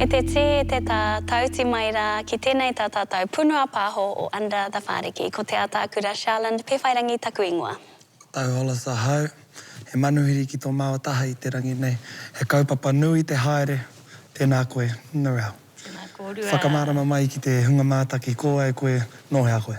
E te tauti mai rā ki tēnei tā tātou punua pāho o Under the Whāriki, ko te ātākura Charland, pewhairangi taku ingoa. Tau ola sa hau, he manuhiri ki tō māwataha I te rangi nei. He kaupapa nui te haere, tēnā koe, Norelle. Tēnā kōrua. Whakamārama mai ki te hunga mātaki, ko ai koe, no hea koe.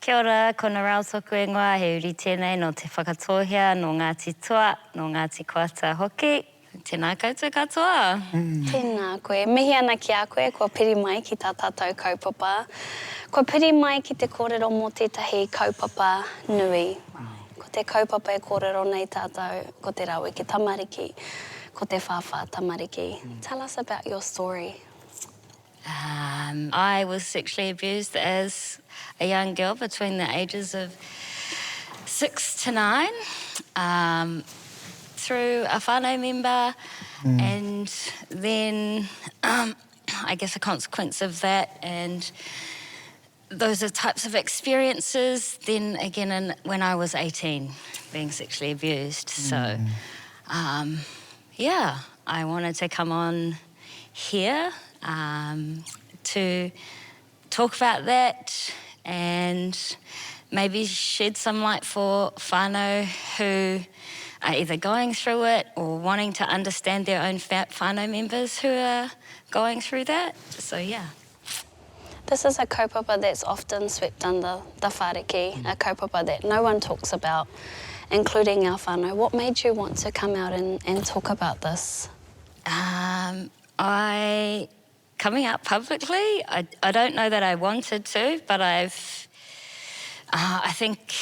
Kia ora, ko Norelle toku ingoa, he uri tēnei no te whakatōhia, no Ngāti Toa, no Ngāti Whakaata hoki. Tēnā koutou katoa. Tēnā koe. Mihi ana ki a koe, kua piri mai ki tā tātou kaupapa. Kua piri mai ki te kōrero mō tētahi kaupapa nui. Ko te kaupapa e kōrero nei tātou, ko te rawe ki tamariki, ko te whawha tamariki. Tell us about your story. I was sexually abused as a young girl between the ages of 6 to 9. Through a whānau member, and then I guess a consequence of that, and those are types of experiences, then again when I was 18, being sexually abused. So, yeah, I wanted to come on here to talk about that and maybe shed some light for whānau who are either going through it or wanting to understand their own whānau members who are going through that. So, yeah. This is a kaupapa that's often swept under the whāriki, a kaupapa that no one talks about, including our whānau. What made you want to come out and talk about this? Coming out publicly, I don't know that I wanted to, but I think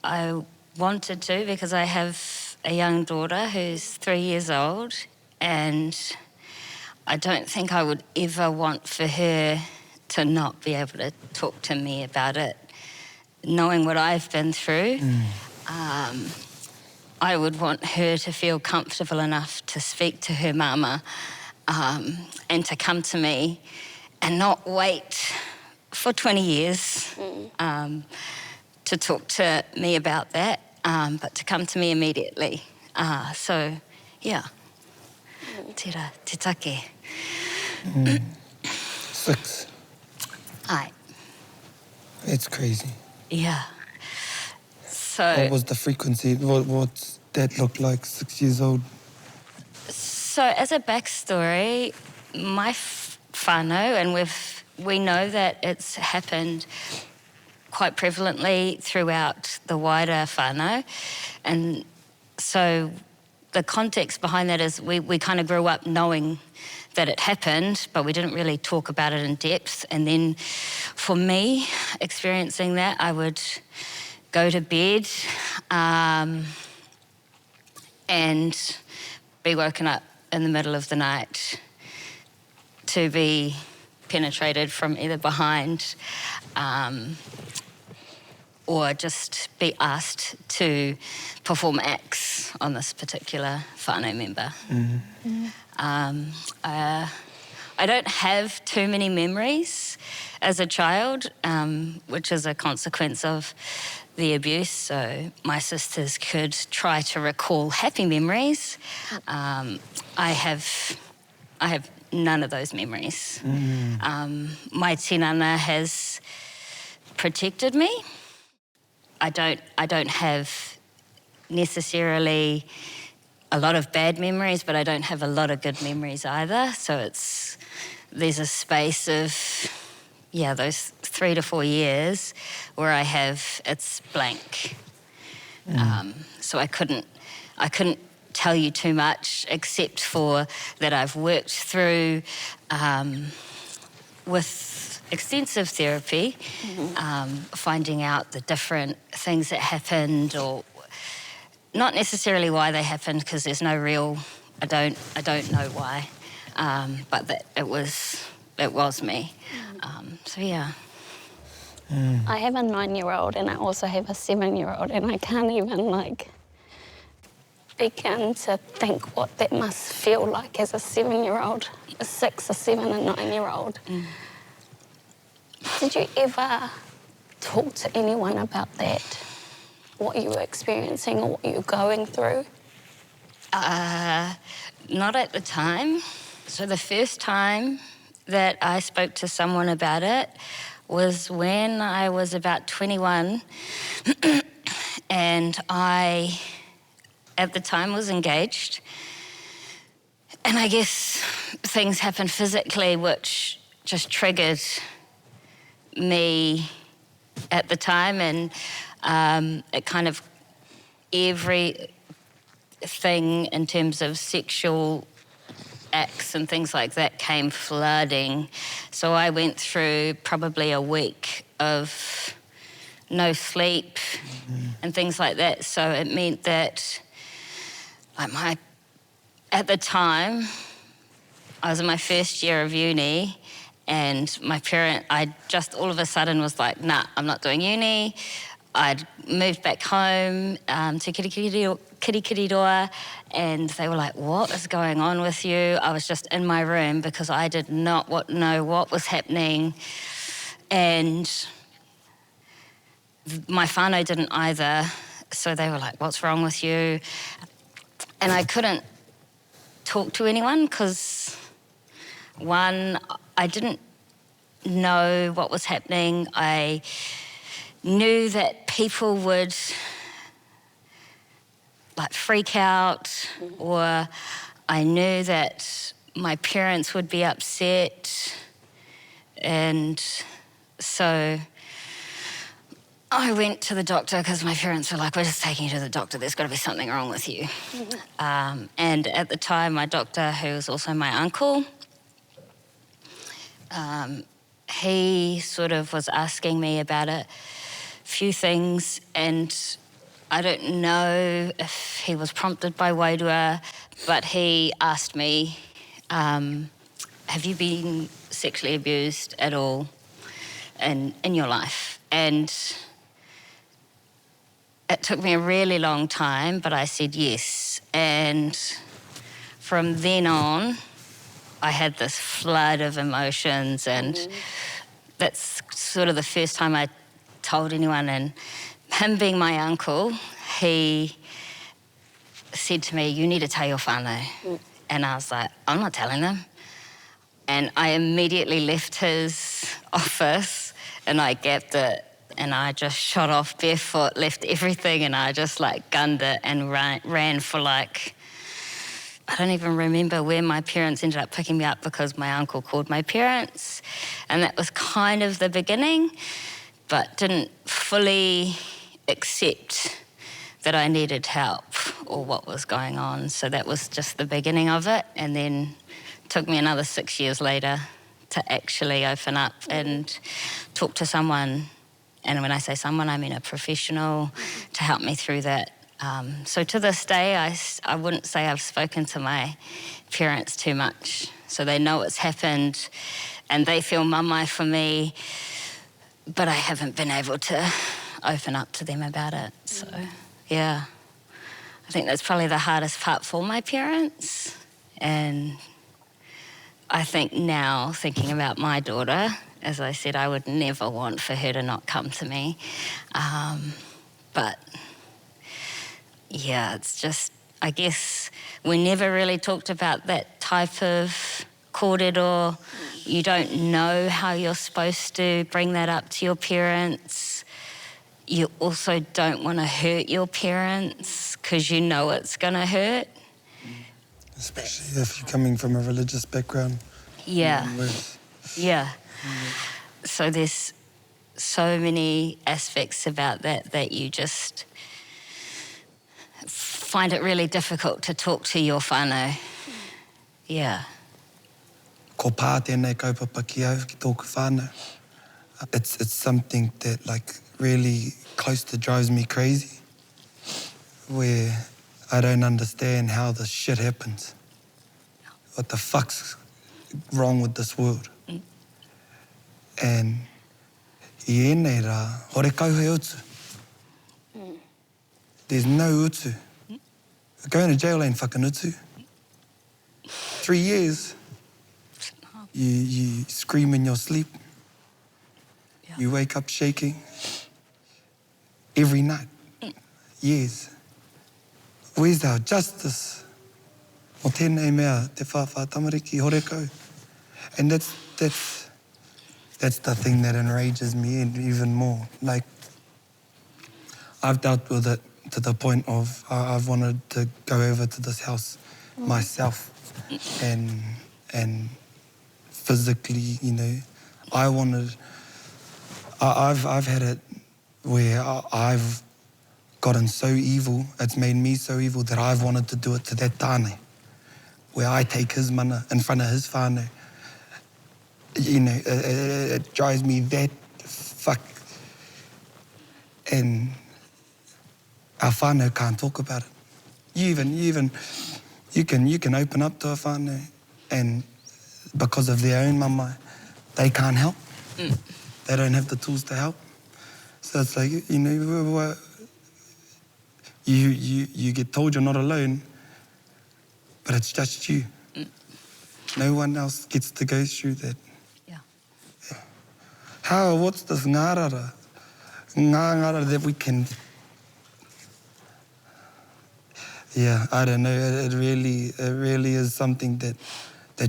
I wanted to because I have a young daughter who's 3 years old, and I don't think I would ever want for her to not be able to talk to me about it. Knowing what I've been through, I would want her to feel comfortable enough to speak to her mama and to come to me and not wait for 20 years to talk to me about that. But to come to me immediately. So, yeah. Tira, te take. 6. Aye. It's crazy. Yeah. So... What was the frequency? What's that look like, 6 years old? So, as a backstory, my whānau, and we know that it's happened quite prevalently throughout the wider whānau. And so the context behind that is we kind of grew up knowing that it happened, but we didn't really talk about it in depth. And then for me, experiencing that, I would go to bed and be woken up in the middle of the night to be penetrated from either behind or just be asked to perform acts on this particular whānau member. I don't have too many memories as a child, which is a consequence of the abuse, so my sisters could try to recall happy memories. I have none of those memories. My tinana has protected me. I don't have necessarily a lot of bad memories, but I don't have a lot of good memories either. So there's a space of, those 3 to 4 years where it's blank. So I couldn't tell you too much except for that I've worked through with extensive therapy, finding out the different things that happened, or not necessarily why they happened, because there's no real, I don't know why, but that it was me. So yeah. I have a 9-year-old and I also have a 7-year-old, and I can't even begin to think what that must feel like as a 7-year-old, a 6, a 7, a 9-year-old. Did you ever talk to anyone about that? What you were experiencing or what you were going through? Not at the time. So the first time that I spoke to someone about it was when I was about 21 and I, at the time, was engaged. And I guess things happened physically which just triggered me at the time, and it kind of everything in terms of sexual acts and things like that came flooding. So I went through probably a week of no sleep and things like that. So it meant that at the time, I was in my first year of uni, and I just all of a sudden was like, nah, I'm not doing uni. I'd moved back home to Kirikiriroa, and they were like, what is going on with you? I was just in my room because I did not know what was happening. And my whānau didn't either. So they were like, what's wrong with you? And I couldn't talk to anyone because, one, I didn't know what was happening. I knew that people would like freak out, or I knew that my parents would be upset. And so I went to the doctor because my parents were like, we're just taking you to the doctor, there's got to be something wrong with you. And at the time, my doctor, who was also my uncle, he sort of was asking me about a few things, and I don't know if he was prompted by wairua, but he asked me, have you been sexually abused at all in your life? And it took me a really long time, but I said yes. And from then on, I had this flood of emotions, and that's sort of the first time I told anyone. And him being my uncle, he said to me, you need to tell your whānau. And I was like, I'm not telling them. And I immediately left his office and I gapped it, and I just shot off barefoot, left everything, and I just like gunned it and ran for like, I don't even remember where my parents ended up picking me up because my uncle called my parents. And that was kind of the beginning, but didn't fully accept that I needed help or what was going on. So that was just the beginning of it. And then it took me another 6 years later to actually open up and talk to someone. And when I say someone, I mean a professional, to help me through that. So to this day, I wouldn't say I've spoken to my parents too much. So they know it's happened and they feel mamae for me, but I haven't been able to open up to them about it. So, yeah, I think that's probably the hardest part for my parents. And I think now, thinking about my daughter, as I said, I would never want for her to not come to me. But yeah, it's just, I guess we never really talked about that type of kōrero. You don't know how you're supposed to bring that up to your parents. You also don't want to hurt your parents because you know it's going to hurt. Especially if you're coming from a religious background. Yeah. Yeah. So there's so many aspects about that you just find it really difficult to talk to your whānau. Yeah. Ko pā tēnei kaupapa ki au ki tōku whānau. It's something that like really close to drives me crazy, where I don't understand how this shit happens. What the fuck's wrong with this world? And I ēnei rā, hore kauhe utu. There's no utu. Going to jail ain't fucking utu. 3 years, you scream in your sleep. Yeah. You wake up shaking. Every night. Years. Where's our justice? O tēnei mea, te whawha tamariki horekau. And that's the thing that enrages me even more. Like, I've dealt with it to the point of I've wanted to go over to this house myself and physically, you know, I've had it where I've gotten so evil, it's made me so evil that I've wanted to do it to that tāne, where I take his mana in front of his whānau. You know, it drives me that fuck. And our whānau can't talk about it. You can open up to a whānau and because of their own mama, they can't help. They don't have the tools to help. So it's like, you know, you get told you're not alone, but it's just you. No one else gets to go through that. Yeah. What's this ngārara? Ngārara that we can... Yeah, I don't know. It really is something that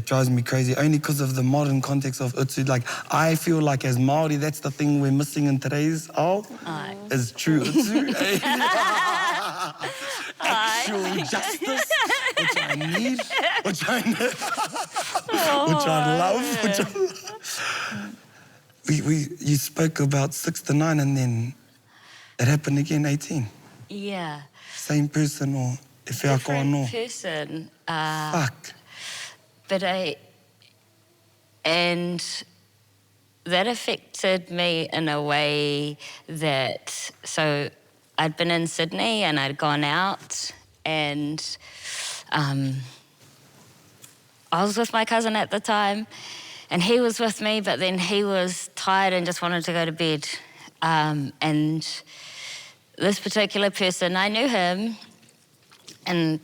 drives me crazy, only because of the modern context of utu. Like, I feel like as Māori, that's the thing we're missing in today's is true utu. Actual justice, which I need, which I love, You spoke about 6 to 9 and then it happened again, 18. Yeah. Same person or e whiako anō? Different person. Fuck. But and that affected me in a way that, so I'd been in Sydney and I'd gone out and I was with my cousin at the time and he was with me, but then he was tired and just wanted to go to bed. And this particular person, I knew him, and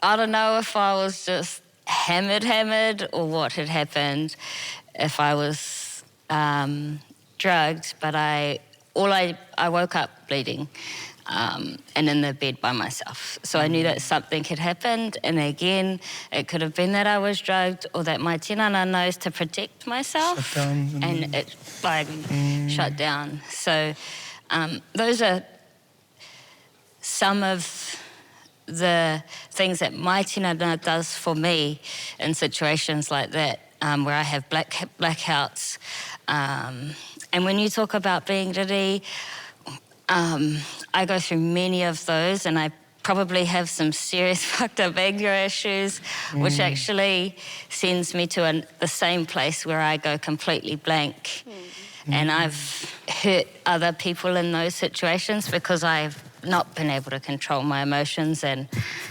I don't know if I was just hammered or what had happened, if I was drugged, but I woke up bleeding and in the bed by myself. So I knew that something had happened, and again, it could have been that I was drugged or that my tinana knows to protect myself. Shut down. And it shut down. So those are some of the things that my tinana does for me in situations like that, where I have blackouts. And when you talk about being riri, I go through many of those, and I probably have some serious fucked up anger issues, which actually sends me to the same place where I go completely blank. And I've hurt other people in those situations because I've not been able to control my emotions. And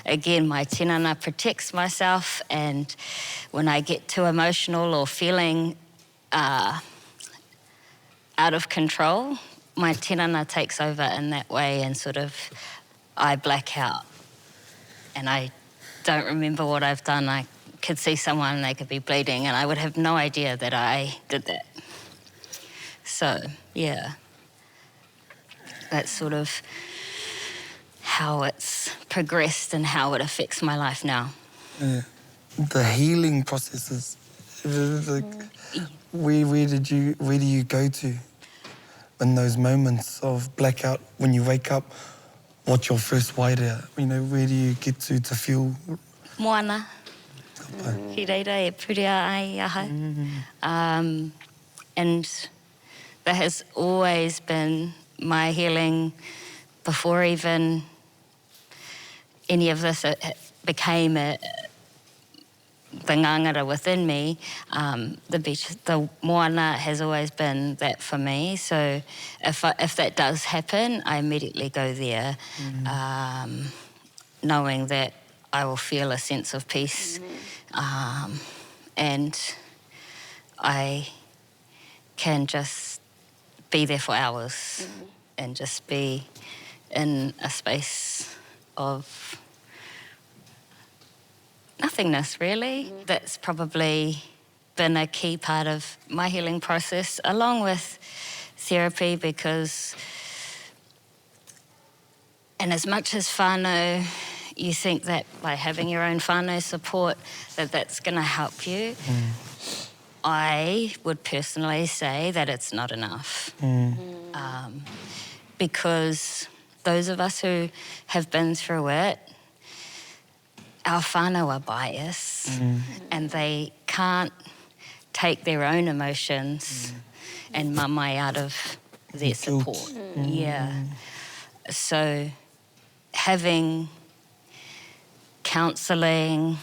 again, my tinana protects myself, and when I get too emotional or feeling out of control, my tinana takes over in that way, and sort of I black out and I don't remember what I've done. I could see someone and they could be bleeding and I would have no idea that I did that. So, yeah, that's sort of how it's progressed and how it affects my life now. Yeah. The healing processes. Like, where do you go to in those moments of blackout when you wake up? What's your first waira? You know, where do you get to feel? Moana. Ki reira e purea ai aha. And that has always been my healing before even any of this became the ngangara within me. The moana has always been that for me. So if that does happen, I immediately go there, knowing that I will feel a sense of peace, and I can just be there for hours and just be in a space of nothingness, really. That's probably been a key part of my healing process, along with therapy, because, and as much as whānau you think that by having your own whānau support, that's going to help you. I would personally say that it's not enough. Because those of us who have been through it, our whānau are biased and they can't take their own emotions and mamai out of their support. Yeah. So having counselling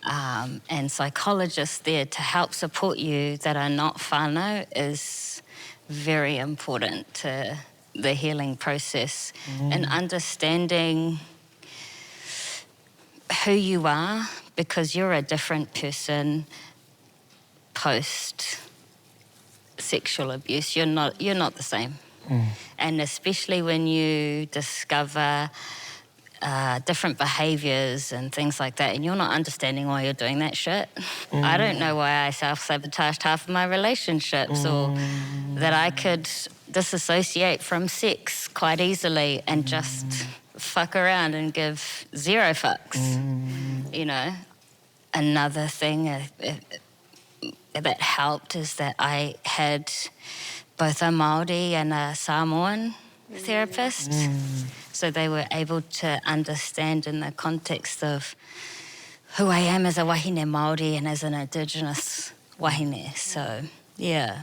and psychologists there to help support you that are not whānau is very important to the healing process and understanding who you are, because you're a different person post sexual abuse. You're not the same. And especially when you discover different behaviours and things like that, and you're not understanding why you're doing that shit. I don't know why I self-sabotaged half of my relationships, or that I could disassociate from sex quite easily and just fuck around and give zero fucks. You know, another thing that helped is that I had both a Māori and a Samoan therapist. So they were able to understand in the context of who I am as a wahine Māori and as an Indigenous wahine. So, yeah.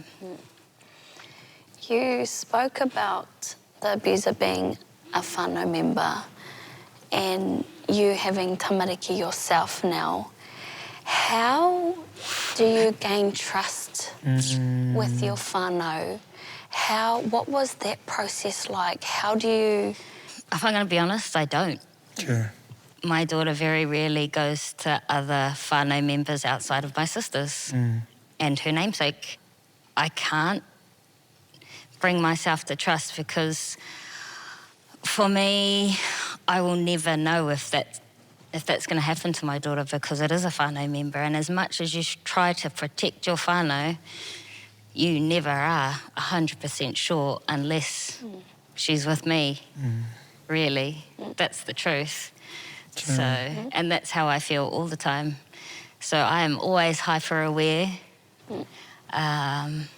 You spoke about the abuser being a whānau member and you having tamariki yourself now. How do you gain trust with your whānau? What was that process like? How do you... If I'm going to be honest, I don't. Sure. My daughter very rarely goes to other whānau members outside of my sisters and her namesake. I can't bring myself to trust because for me, I will never know if that's going to happen to my daughter because it is a whānau member, and as much as you try to protect your whānau, you never are 100% sure unless she's with me, really. That's the truth. True. So, and that's how I feel all the time. So I am always hyper aware, and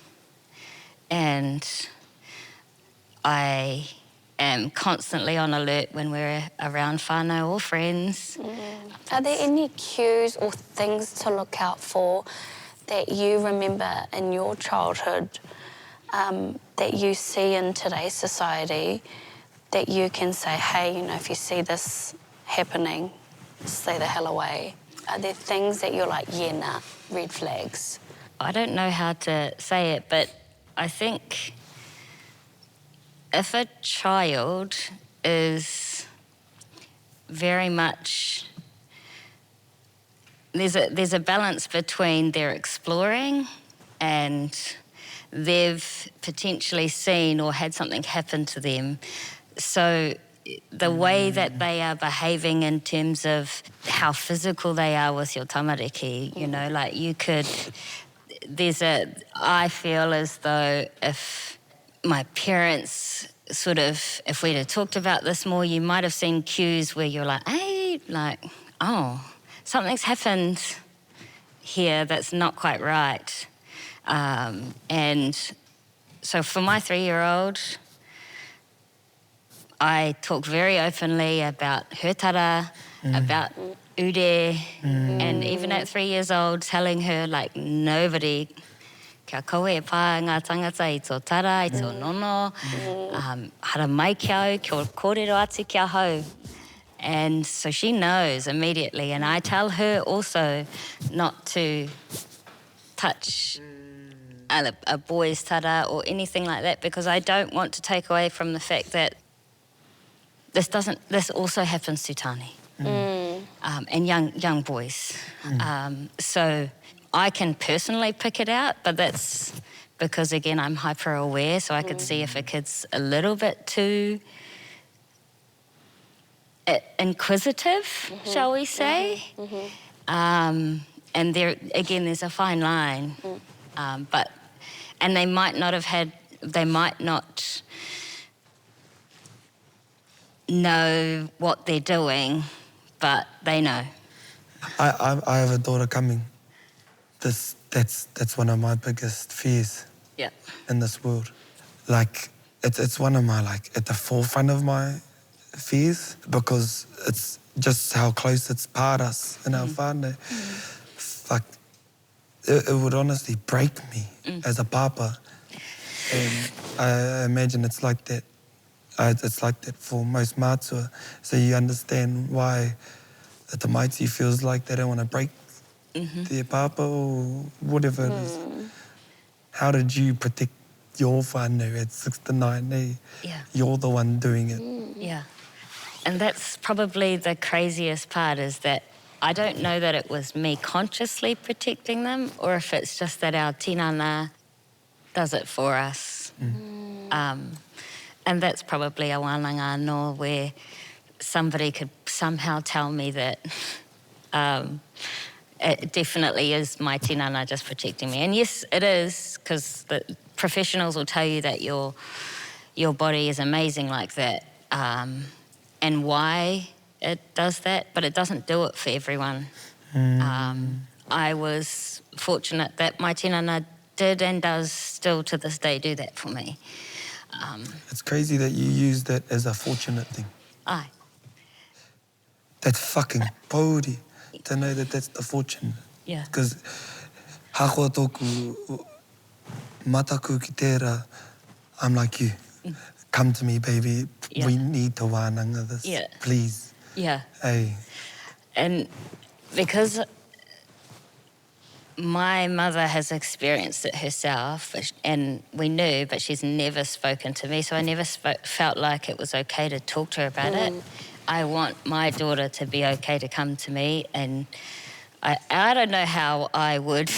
I am constantly on alert when we're around whānau or friends. Are there any cues or things to look out for that you remember in your childhood that you see in today's society that you can say, hey, you know, if you see this happening, stay the hell away? Are there things that you're like, yeah, nah, red flags? I don't know how to say it, but I think if a child is very much... There's a balance between their exploring and they've potentially seen or had something happen to them. So the way that they are behaving in terms of how physical they are with your tamariki, you know, like you could... I feel as though if my parents sort of, if we'd have talked about this more, you might have seen cues where you're like, hey, like, oh, something's happened here that's not quite right. And so for my 3-year-old, I talk very openly about her tara, about ure, and even at 3 years old, telling her, like, nobody, kia koe e pā ngā tangata i tō tara, i tō nono, hara mai kia au, kia kōrero atu kia hau. And so she knows immediately, and I tell her also not to touch a boy's tara or anything like that, because I don't want to take away from the fact that this also happens to Tāne and young boys. So I can personally pick it out, but that's because, again, I'm hyper aware, so I could see if a kid's a little bit too inquisitive, shall we say. And there, again, there's a fine line. And they might not know what they're doing, but they know. I have a daughter coming. That's one of my biggest fears Yeah. in this world. Like, it's one of my, like, at the forefront of my fears, because it's just how close it's part us in our whānau. Fuck, it would honestly break me as a papa. And I imagine it's like that. It's like that for most mātua. So you understand why the Tamaiti feels like they don't want to break their papa or whatever it is. How did you protect your whānau at 6 to 9? Yeah. You're the one doing it. Yeah. And that's probably the craziest part, is that I don't know that it was me consciously protecting them, or if it's just that our tinana does it for us. And that's probably a wānanga anō, where somebody could somehow tell me that it definitely is my tinana just protecting me. And yes, it is, because the professionals will tell you that your body is amazing like that, and why it does that, but it doesn't do it for everyone. I was fortunate that my tinana did and does still to this day do that for me. It's crazy that you use that as a fortunate thing. Aye. That's fucking pauri to know that that's the fortune. Yeah. Because hako tōku mataku ki tērā, I'm like you. Come to me, baby. Yeah. We need to wānanga this. Yeah. Please. Yeah. Hey. And because my mother has experienced it herself, and we knew, but she's never spoken to me, so I never felt like it was okay to talk to her about it. I want my daughter to be okay to come to me, and I don't know how I would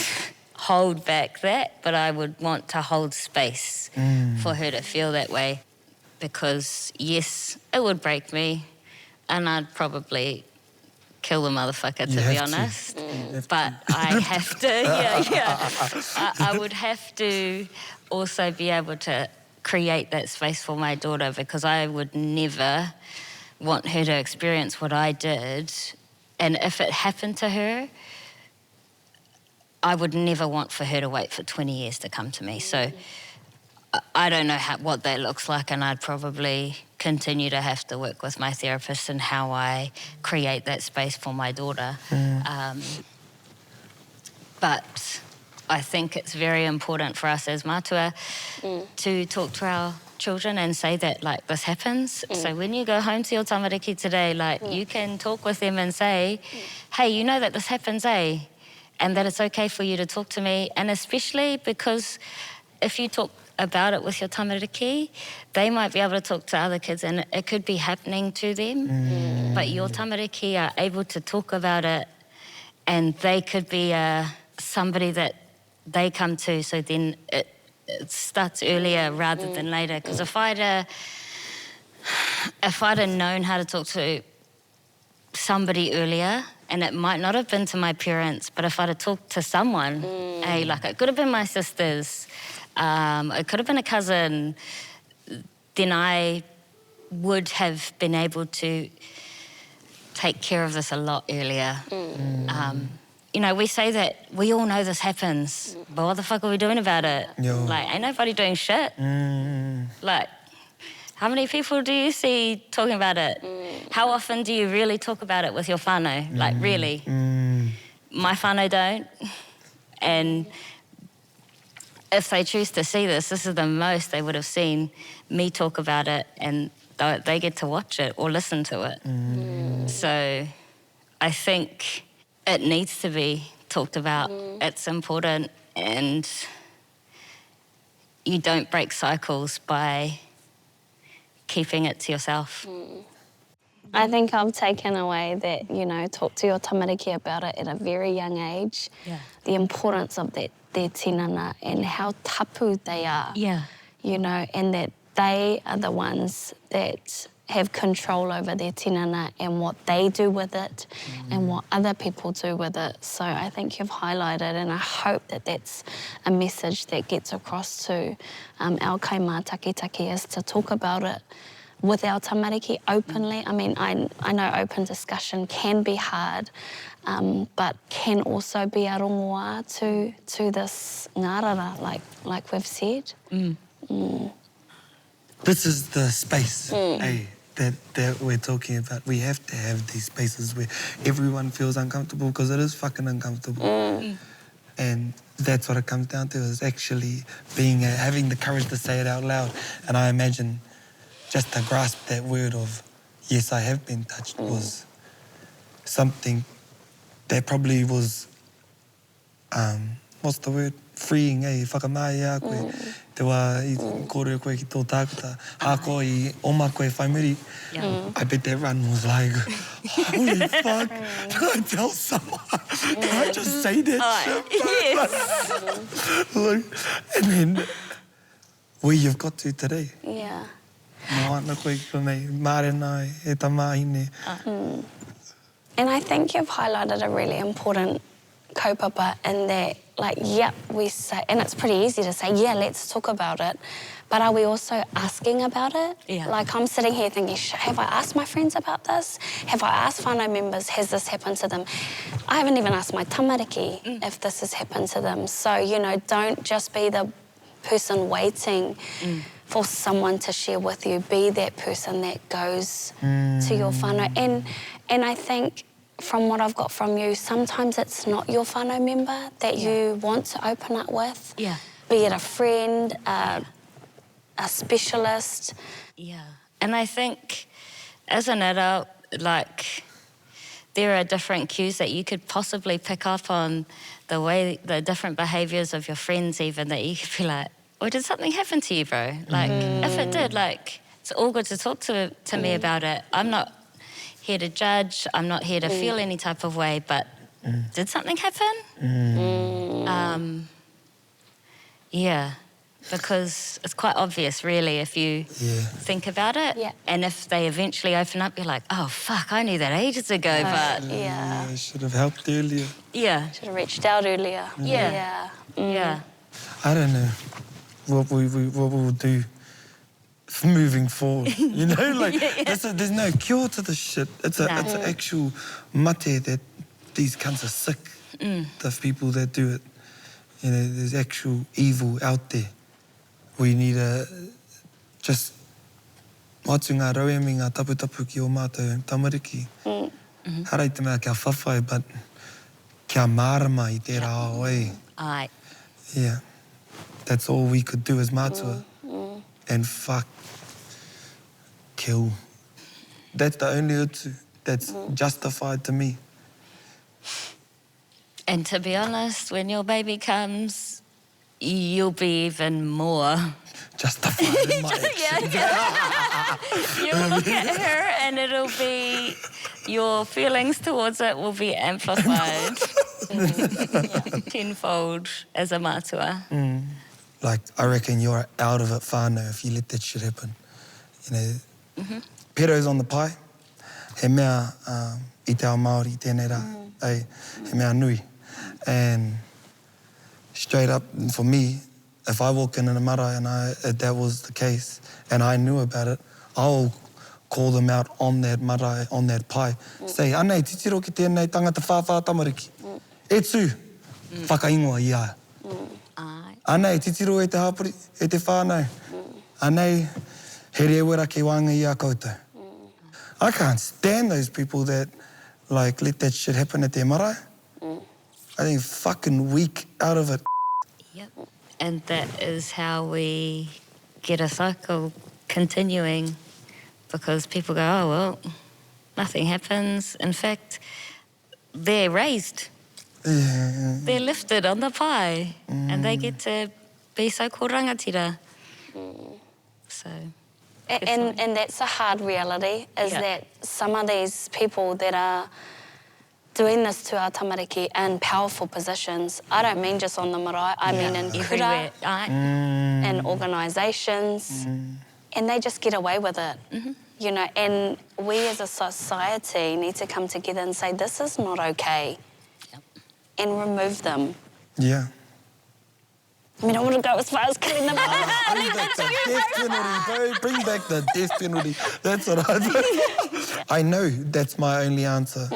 hold back that, but I would want to hold space for her to feel that way, because yes, it would break me, and I'd probably kill the motherfucker, to be honest. But I have to, I would have to also be able to create that space for my daughter, because I would never want her to experience what I did. And if it happened to her, I would never want for her to wait for 20 years to come to me. So I don't know what that looks like, and I'd probably continue to have to work with my therapist in how I create that space for my daughter. But I think it's very important for us as mātua to talk to our children and say that, like, this happens. So when you go home to your tamariki today, like, you can talk with them and say, hey, you know that this happens, eh? And that it's okay for you to talk to me. And especially because if you talk about it with your tamariki, they might be able to talk to other kids and it could be happening to them. But your tamariki are able to talk about it, and they could be somebody that they come to, so then it starts earlier rather than later. Because if I'd have known how to talk to somebody earlier, and it might not have been to my parents, but if I'd have talked to someone, hey, like, it could have been my sisters, it could have been a cousin, then I would have been able to take care of this a lot earlier. You know, we say that we all know this happens, but what the fuck are we doing about it? Yo. Like, ain't nobody doing shit. Like, how many people do you see talking about it? How often do you really talk about it with your whānau? Like, really? My whānau don't. And if they choose to see this, this is the most they would have seen me talk about it, and they get to watch it or listen to it. So I think it needs to be talked about. It's important, and you don't break cycles by keeping it to yourself. I think I've taken away that, you know, talk to your tamariki about it at a very young age. Yeah. The importance of their tinana and how tapu they are. Yeah. You know, and that they are the ones that have control over their tinana and what they do with it and what other people do with it. So I think you've highlighted, and I hope that that's a message that gets across to our kaimā takitaki, is to talk about it, with our tamariki openly. I mean, I know open discussion can be hard, but can also be a rongoa to this ngārara, like we've said. This is the space, that we're talking about. We have to have these spaces where everyone feels uncomfortable, because it is fucking uncomfortable. And that's what it comes down to, is actually having the courage to say it out loud. And I imagine just to grasp that word of, yes, I have been touched, was something that probably was, what's the word? Freeing, whakamai a koe. Te wā I kōrero koe ki tō tākata. Hā koe I oma koe whaimiri. I bet that run was like, holy fuck, can I tell someone? Can I just say that shit? Like, and then, where you've got to today. Yeah. Moana koe konei, mārenai, e tamahine. And I think you've highlighted a really important kaupapa in that, like, we say, and it's pretty easy to say, let's talk about it, but are we also asking about it? Yeah. Like, I'm sitting here thinking, have I asked my friends about this? Have I asked whānau members, has this happened to them? I haven't even asked my tamariki if this has happened to them. So, you know, don't just be the person waiting for someone to share with you. Be that person that goes to your whānau. And I think, from what I've got from you, sometimes it's not your whānau member that you want to open up with. Yeah. Be it a friend, a specialist. Yeah. And I think as an adult, like, there are different cues that you could possibly pick up on, the different behaviours of your friends even, that you could be like, oh, did something happen to you, bro? Like, if it did, like, it's all good to talk to me about it. I'm not here to judge, I'm not here to feel any type of way, but did something happen? Yeah, because it's quite obvious, really, if you think about it. Yeah. And if they eventually open up, you're like, oh, fuck, I knew that ages ago, but... Yeah. I should have helped earlier. Yeah. Should have reached out earlier. Yeah. Yeah. I don't know what we'll do moving forward, you know? Like, there's no cure to this shit. It's an actual mate that these cunts are sick, the people that do it. You know, there's actual evil out there. We need to just watu ngā rauemi ngā taputapu ki o mātou tamariki. Harai te mea kia whawhai, but kia mārama I tērā oe. Aye. Yeah. That's all we could do as mātua. And fuck, kill. That's the only utu that's justified to me. And to be honest, when your baby comes, you'll be even more... Justified in my actions. You'll look at her and it'll be... Your feelings towards it will be amplified tenfold as a mātua. Like, I reckon you're out of it whānau if you let that shit happen. You know, pero's on the pie. He mea I te ao Māori, tēnei rā. He mea nui. And straight up, for me, if I walk in a marae and that was the case, and I knew about it, I'll call them out on that marae, on that pai. Say, anei, titiro ki tēnei tangata whāwhā tamariki. E tū, whakaingoa I a. Anei, titiro e te hapuri, e te whānau. Anei, he rewera ke wānga I a koutou. I can't stand those people that, like, let that shit happen at their marae. I think fucking weak out of it. Yep. And that is how we get a cycle continuing, because people go, oh, well, nothing happens. In fact, they're raised. Yeah. They're lifted on the pie and they get to be so-called rangatira. So... And that's a hard reality, is that some of these people that are doing this to our tamariki in powerful positions, I don't mean just on the marae, I mean in kura, in organisations, and they just get away with it. You know, and we as a society need to come together and say, this is not okay, and remove them. Yeah. We don't want to go as far as killing them. Bring back the death penalty, bro. Bring back the death penalty. That's what I do. I know that's my only answer.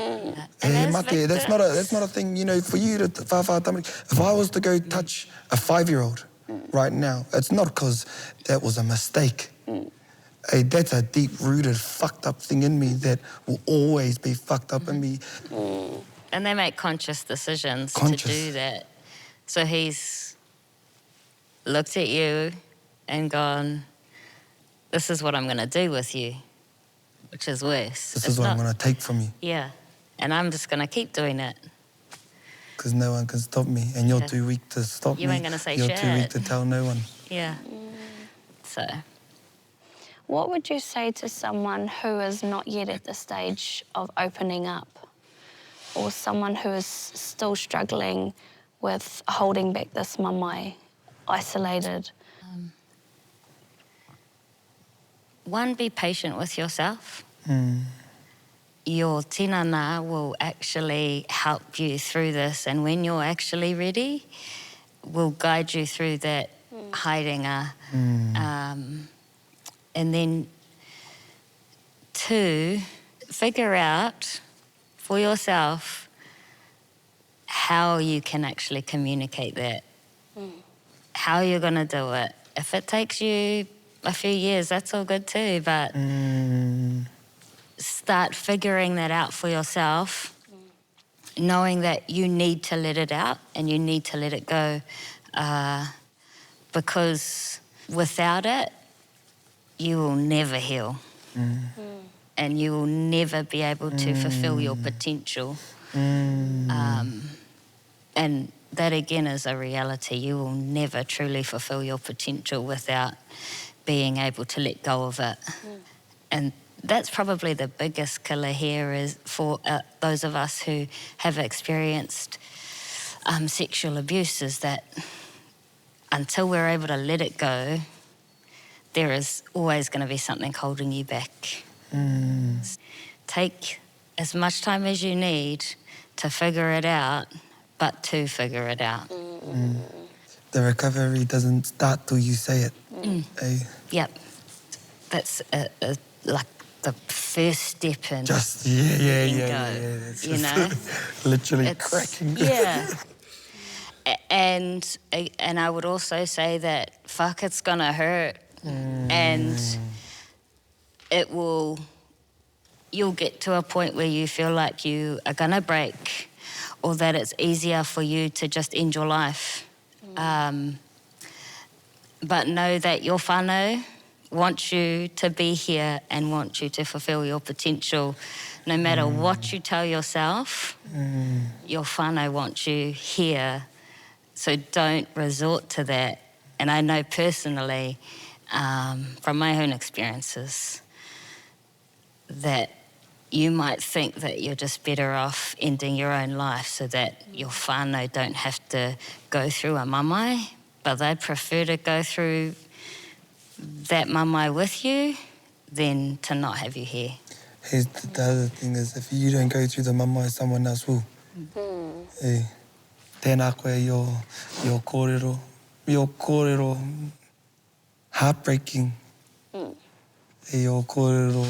Hey, mate, that's not a thing, you know, for you to whawha tamari. If I was to go touch a 5-year-old right now, it's not because that was a mistake. Hey, that's a deep-rooted, fucked up thing in me that will always be fucked up in me. And they make conscious decisions to do that. So he's looked at you and gone, this is what I'm going to do with you, which is worse. This is what I'm going to take from you. Yeah. And I'm just going to keep doing it. Because no one can stop me, and you're too weak to stop me. You ain't going to say You're shit. too weak to tell no one. Yeah. So... What would you say to someone who is not yet at the stage of opening up, or someone who is still struggling with holding back this mamae, isolated? One, be patient with yourself. Your tinana will actually help you through this, and when you're actually ready, will guide you through that haerenga. And then, 2, figure out for yourself how you can actually communicate that, how you're going to do it. If it takes you a few years, that's all good too, but start figuring that out for yourself, knowing that you need to let it out and you need to let it go, because without it, you will never heal. And you will never be able to fulfill your potential. And that again is a reality. You will never truly fulfill your potential without being able to let go of it. And that's probably the biggest killer here is for those of us who have experienced sexual abuse, is that until we're able to let it go, there is always going to be something holding you back. Take as much time as you need to figure it out, but to figure it out. The recovery doesn't start till you say it. Eh? Yep. That's like the first step in Just, letting go, It's you just know? literally It's, cracking. Yeah. And I would also say that, fuck, it's going to hurt. And you'll get to a point where you feel like you are going to break, or that it's easier for you to just end your life. But know that your whānau wants you to be here and wants you to fulfill your potential. No matter what you tell yourself, your whānau wants you here. So don't resort to that. And I know personally, from my own experiences, that you might think that you're just better off ending your own life so that your whānau don't have to go through a mamae, but they'd prefer to go through that mamae with you than to not have you here. Here's the other thing is, if you don't go through the mamae, someone else will. Hey. Tēnā koe your kōrero. Your kōrero heartbreaking. Your kōrero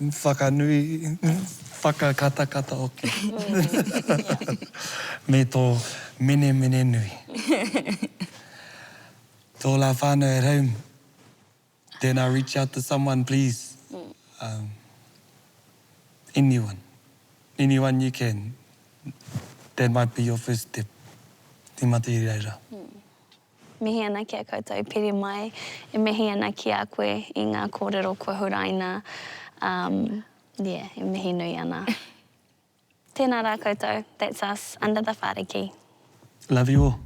whakanui, whakakatakata oke. Me tō mene nui. Tō la whānau at home. Then I reach out to someone, please. Anyone you can. That might be your first step. Te mate i reira. Mihi ana ki a koutou piri mai, e mihi ana ki a koe I ngā kōrero koe huraina. E mihi nui ana. Tēnā rā koutou, that's us under the Whāriki. Love you all.